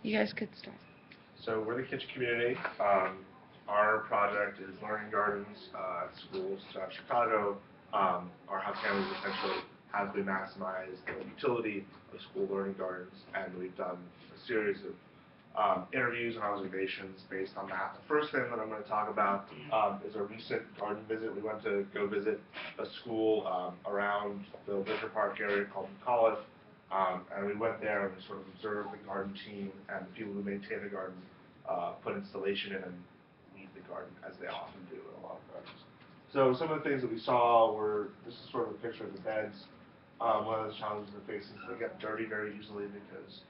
You guys could start. So we're the Kitchen community. Our project is learning gardens at schools throughout Chicago. Our House Campus essentially has been maximize the utility of school learning gardens, and we've done a series of interviews and observations based on that. The first thing that I'm going to talk about is a recent garden visit. We went to go visit a school around the Winter Park area called McAuliffe, and we went there and we sort of observed the garden team and the people who maintain the garden put installation in and weed the garden, as they often do in a lot of gardens. So some of the things that we saw were, this is sort of a picture of the beds. One of the challenges they're facing is they get dirty very easily because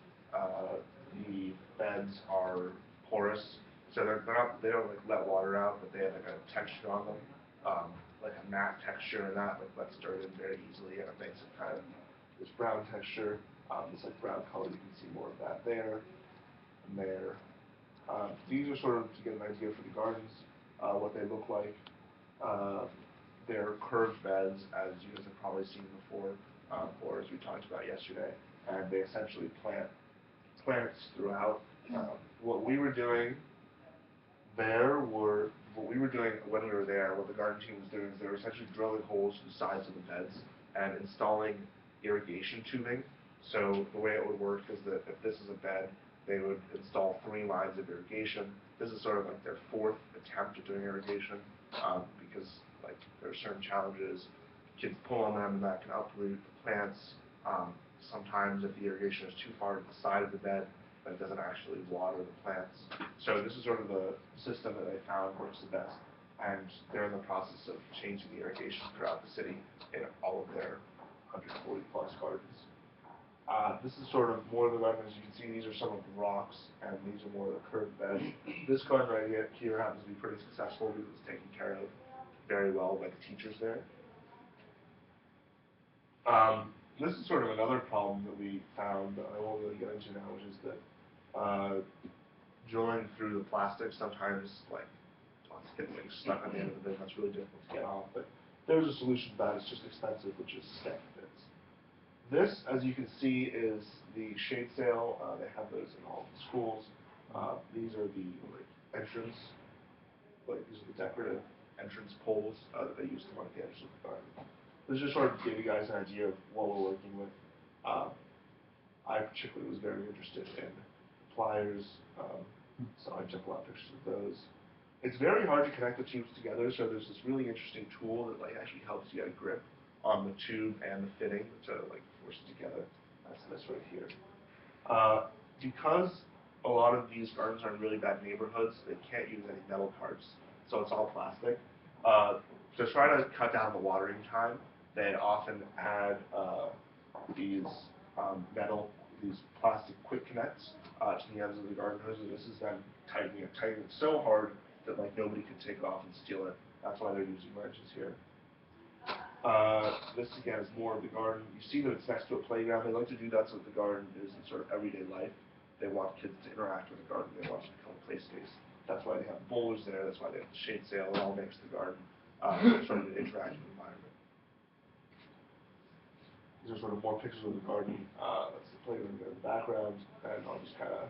the beds are porous, so they don't like let water out, but they have like a texture on them, like a matte texture, and that like lets dirt in very easily, and it makes it kind of this brown texture, this like brown color. You can see more of that there and there. These are sort of to get an idea for the gardens, what they look like. They're curved beds, as you guys have probably seen before, or as we talked about yesterday, and they essentially plant plants throughout. What we were doing what we were doing when we were there, what the garden team was doing is they were essentially drilling holes in the sides of the beds and installing irrigation tubing. So the way it would work is that if this is a bed, they would install 3 lines of irrigation. This is sort of like their 4th attempt at doing irrigation because like there are certain challenges. Kids pull on them and that can uproot the plants. Sometimes if the irrigation is too far to the side of the bed, but it doesn't actually water the plants. So this is sort of the system that they found works the best. And they're in the process of changing the irrigation throughout the city in all of their 140 plus gardens. This is sort of more of the garden. As you can see, these are some of the rocks, and these are more of the curved beds. This garden right here happens to be pretty successful because it's taken care of very well by the teachers there. This is sort of another problem that we found that I won't really get into now, which is that drilling through the plastic sometimes like gets like stuck on the end of the bit. That's really difficult to get off. But there's a solution to that. It's just expensive, which is stamp bits. This, as you can see, is the shade sail. They have those in all the schools. These are the entrance, these are the decorative entrance poles that they use to mark the edges of the garden. This just sort of give you guys an idea of what we're working with. I particularly was very interested in pliers, so I took a lot of pictures of those. It's very hard to connect the tubes together, so there's this really interesting tool that like actually helps you get a grip on the tube and the fitting to like force it together. That's this right here. Because a lot of these gardens are in really bad neighborhoods, they can't use any metal parts, so it's all plastic. To try to cut down the watering time, they often add these these plastic quick connects to the ends of the garden hoses. This is then tightening it so hard that like nobody can take it off and steal it. That's why they're using wrenches here. This again is more of the garden. You see that it's next to a playground. They like to do that so that the garden is in sort of everyday life. They want kids to interact with the garden. They want it to become a play space. That's why they have bowlers there. That's why they have the shade sail. It all makes the garden sort of an interactive environment. These are sort of more pictures of the garden. That's the playground there in the background, and I'll just kind of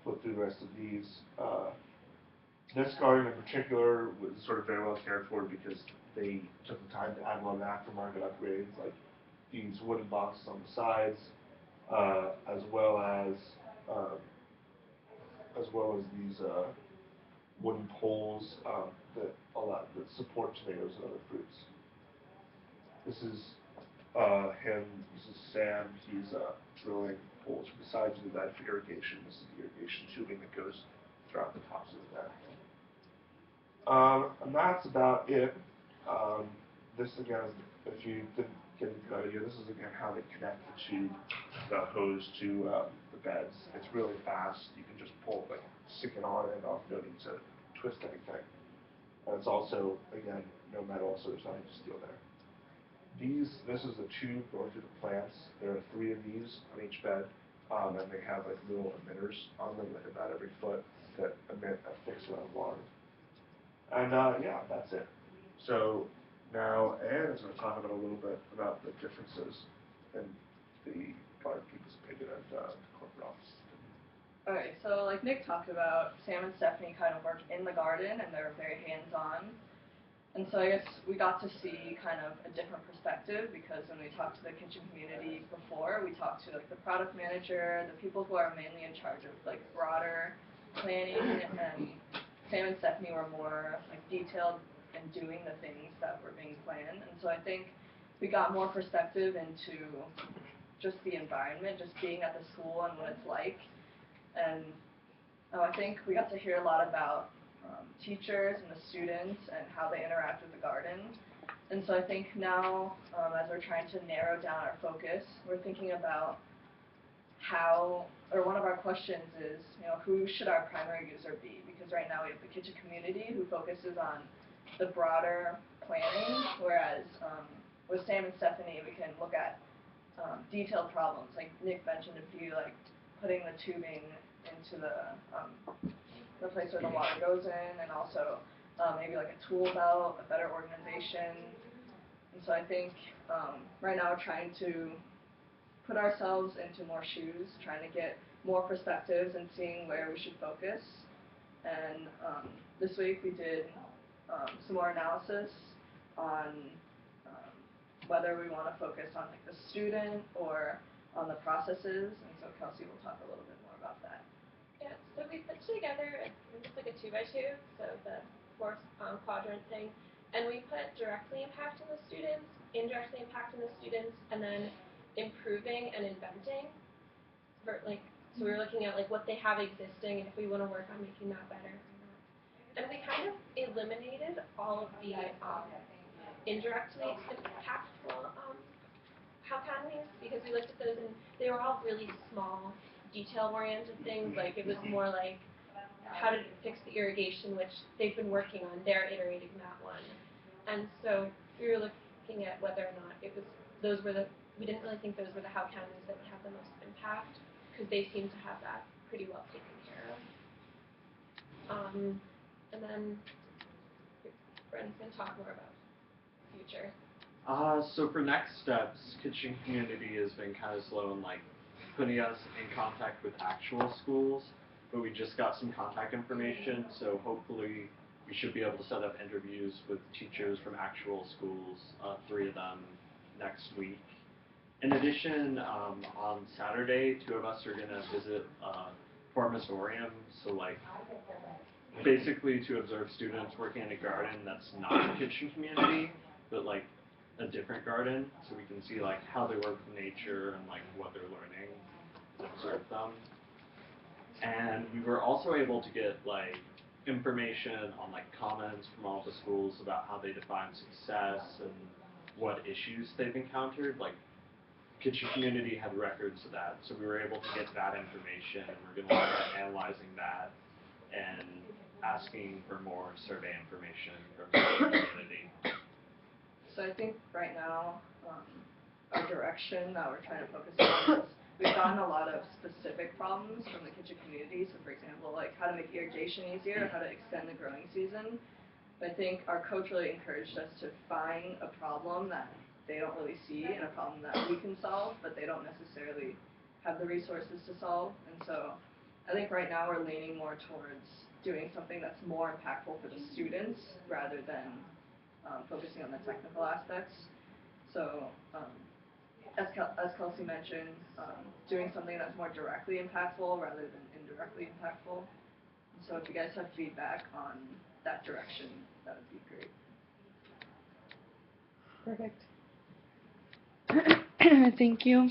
flip through the rest of these. This garden in particular was sort of very well cared for because they took the time to add a lot of aftermarket upgrades, like these wooden boxes on the sides, as well as these wooden poles that support tomatoes and other fruits. This is him. This is Sam. He's drilling holes from the sides of the bed for irrigation. This is the irrigation tubing that goes throughout the tops of the bed. And that's about it. This again, if you didn't get a good idea, this is again how they connect the hose to the beds. It's really fast. You can just pull, like, stick it on and off. No need to twist anything. And it's also, again, no metal, so there's nothing to steal there. This is the tube going through the plants. There are 3 of these on each bed, and they have like little emitters on them, like about every foot, that emit a fixed amount of water. And yeah, that's it. So now Anne is going to talk about a little bit about the differences in the garden people's opinion and the corporate office. Okay, so like Nick talked about, Sam and Stephanie kind of work in the garden and they're very hands-on. And so I guess we got to see kind of a different perspective because when we talked to the kitchen community before, we talked to like the product manager, the people who are mainly in charge of like broader planning, and Sam and Stephanie were more like detailed in doing the things that were being planned. And so I think we got more perspective into just the environment, just being at the school and what it's like. And I think we got to hear a lot about teachers and the students and how they interact with the garden. And so I think now, as we're trying to narrow down our focus, we're thinking about how, or one of our questions is, who should our primary user be? Because right now we have the kitchen community who focuses on the broader planning, whereas with Sam and Stephanie, we can look at detailed problems, like Nick mentioned a few, like putting the tubing into the place where the water goes in, and also maybe like a tool belt, a better organization. And so I think right now we're trying to put ourselves into more shoes, trying to get more perspectives and seeing where we should focus. And this week we did some more analysis on whether we want to focus on like the student or on the processes, and so Kelsey will talk a little bit more about that. Yeah, so we put together just like a 2x2, so the fourth quadrant thing, and we put directly impacting the students, indirectly impacting the students, and then improving and inventing. So we were looking at like what they have existing and if we want to work on making that better. And we kind of eliminated all of the indirectly impactful how counties, because we looked at those and they were all really small, detail-oriented things. Like it was more like how to fix the irrigation, which they've been working on. They're iterating that one, and so we were looking at whether or not it was we didn't really think those were the how counties that would have the most impact because they seem to have that pretty well taken care of. And then Brendan's going to talk more about future. So for next steps, Kitchen Community has been kind of slow in like putting us in contact with actual schools, but we just got some contact information, so hopefully we should be able to set up interviews with teachers from actual schools, 3 of them next week. In addition, on Saturday, 2 of us are going to visit Formisorium, so like basically to observe students working in a garden that's not a kitchen community, but like a different garden, so we can see like how they work with nature and like what they're learning to observe them. And we were also able to get like information on like comments from all the schools about how they define success and what issues they've encountered. Like Kitchen Community had records of that, so we were able to get that information, and we're going to start analyzing that and asking for more survey information from the community. So I think right now our direction that we're trying to focus on is we've gotten a lot of specific problems from the kitchen community. So for example, like how to make irrigation easier, how to extend the growing season. But I think our coach really encouraged us to find a problem that they don't really see and a problem that we can solve, but they don't necessarily have the resources to solve. And so I think right now we're leaning more towards doing something that's more impactful for the students rather than focusing on the technical aspects. So as Kelsey mentioned, doing something that's more directly impactful rather than indirectly impactful. And so if you guys have feedback on that direction, that would be great. Perfect. Thank you.